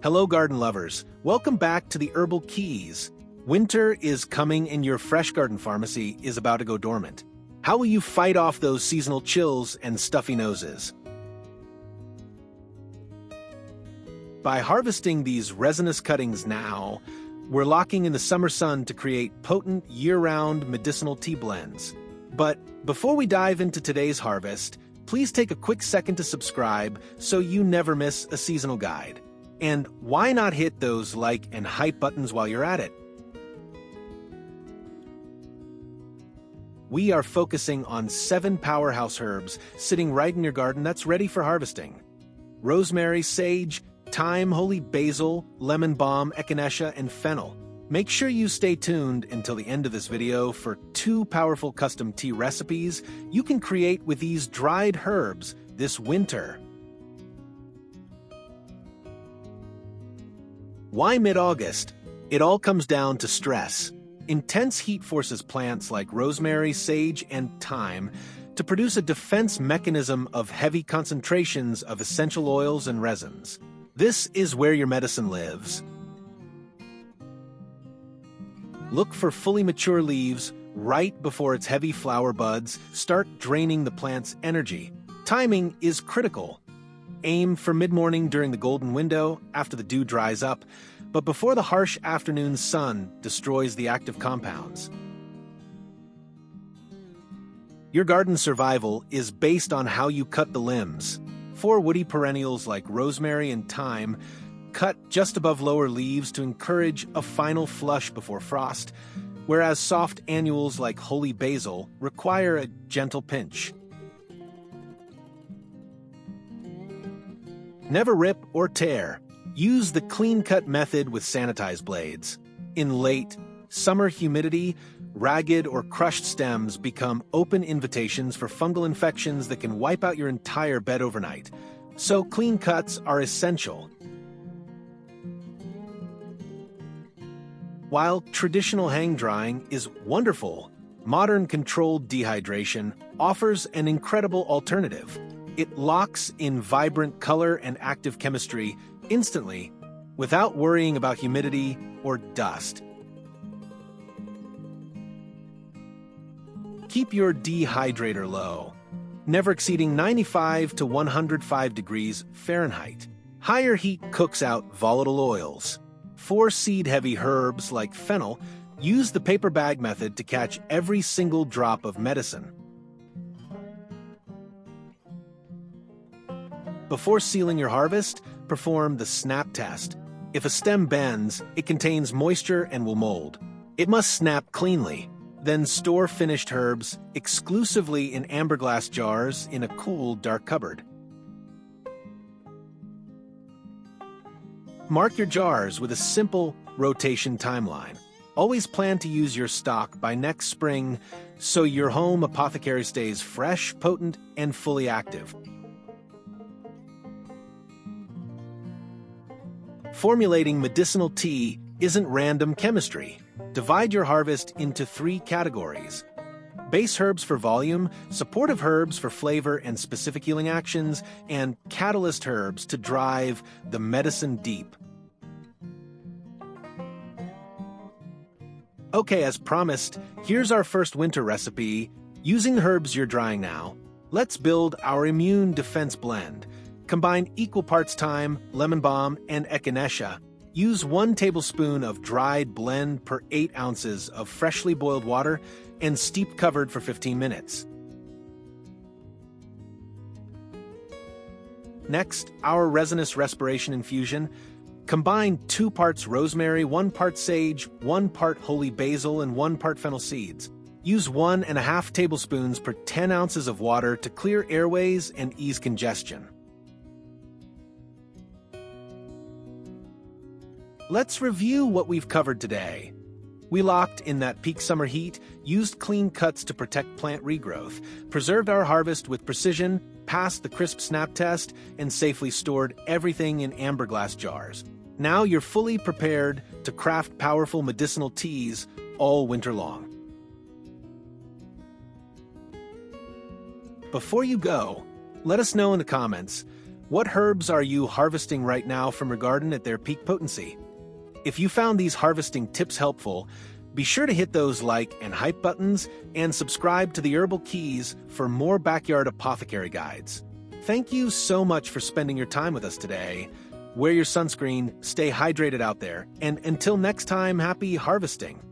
Hello garden lovers, welcome back to the Herbal Keys. Winter is coming and your fresh garden pharmacy is about to go dormant. How will you fight off those seasonal chills and stuffy noses? By harvesting these resinous cuttings now, we're locking in the summer sun to create potent year-round medicinal tea blends. But before we dive into today's harvest, please take a quick second to subscribe so you never miss a seasonal guide. And why not hit those like and hype buttons while you're at it? We are focusing on 7 powerhouse herbs sitting right in your garden that's ready for harvesting. Rosemary, sage, thyme, holy basil, lemon balm, echinacea, and fennel. Make sure you stay tuned until the end of this video for 2 powerful custom tea recipes you can create with these dried herbs this winter. Why mid-August? It all comes down to stress. Intense heat forces plants like rosemary, sage, and thyme to produce a defense mechanism of heavy concentrations of essential oils and resins. This is where your medicine lives. Look for fully mature leaves right before its heavy flower buds start draining the plant's energy. Timing is critical. Aim for mid-morning during the golden window after the dew dries up, but before the harsh afternoon sun destroys the active compounds. Your garden's survival is based on how you cut the limbs. 4 woody perennials like rosemary and thyme cut just above lower leaves to encourage a final flush before frost, whereas soft annuals like holy basil require a gentle pinch. Never rip or tear. Use the clean-cut method with sanitized blades. In late, summer humidity, ragged or crushed stems become open invitations for fungal infections that can wipe out your entire bed overnight. So clean cuts are essential. While traditional hang-drying is wonderful, modern controlled dehydration offers an incredible alternative. It locks in vibrant color and active chemistry instantly without worrying about humidity or dust. Keep your dehydrator low, never exceeding 95 to 105 degrees Fahrenheit. Higher heat cooks out volatile oils. 4 seed-heavy herbs like fennel use the paper bag method to catch every single drop of medicine. Before sealing your harvest, perform the snap test. If a stem bends, it contains moisture and will mold. It must snap cleanly. Then store finished herbs exclusively in amberglass jars in a cool, dark cupboard. Mark your jars with a simple rotation timeline. Always plan to use your stock by next spring so your home apothecary stays fresh, potent, and fully active. Formulating medicinal tea isn't random chemistry. Divide your harvest into 3 categories: base herbs for volume, supportive herbs for flavor and specific healing actions, and catalyst herbs to drive the medicine deep. Okay, as promised, here's our first winter recipe. Using the herbs you're drying now, let's build our immune defense blend. Combine equal parts thyme, lemon balm, and echinacea. Use 1 tablespoon of dried blend per 8 ounces of freshly boiled water and steep covered for 15 minutes. Next, our Resinous Respiration infusion. Combine 2 parts rosemary, 1 part sage, 1 part holy basil, and 1 part fennel seeds. Use 1.5 tablespoons per 10 ounces of water to clear airways and ease congestion. Let's review what we've covered today. We locked in that peak summer heat, used clean cuts to protect plant regrowth, preserved our harvest with precision, passed the crisp snap test, and safely stored everything in amberglass jars. Now you're fully prepared to craft powerful medicinal teas all winter long. Before you go, let us know in the comments, What herbs are you harvesting right now from your garden at their peak potency? If you found these harvesting tips helpful, be sure to hit those like and hype buttons and subscribe to the Herbal Keys for more backyard apothecary guides. Thank you so much for spending your time with us today. Wear your sunscreen, stay hydrated out there, and until next time, happy harvesting.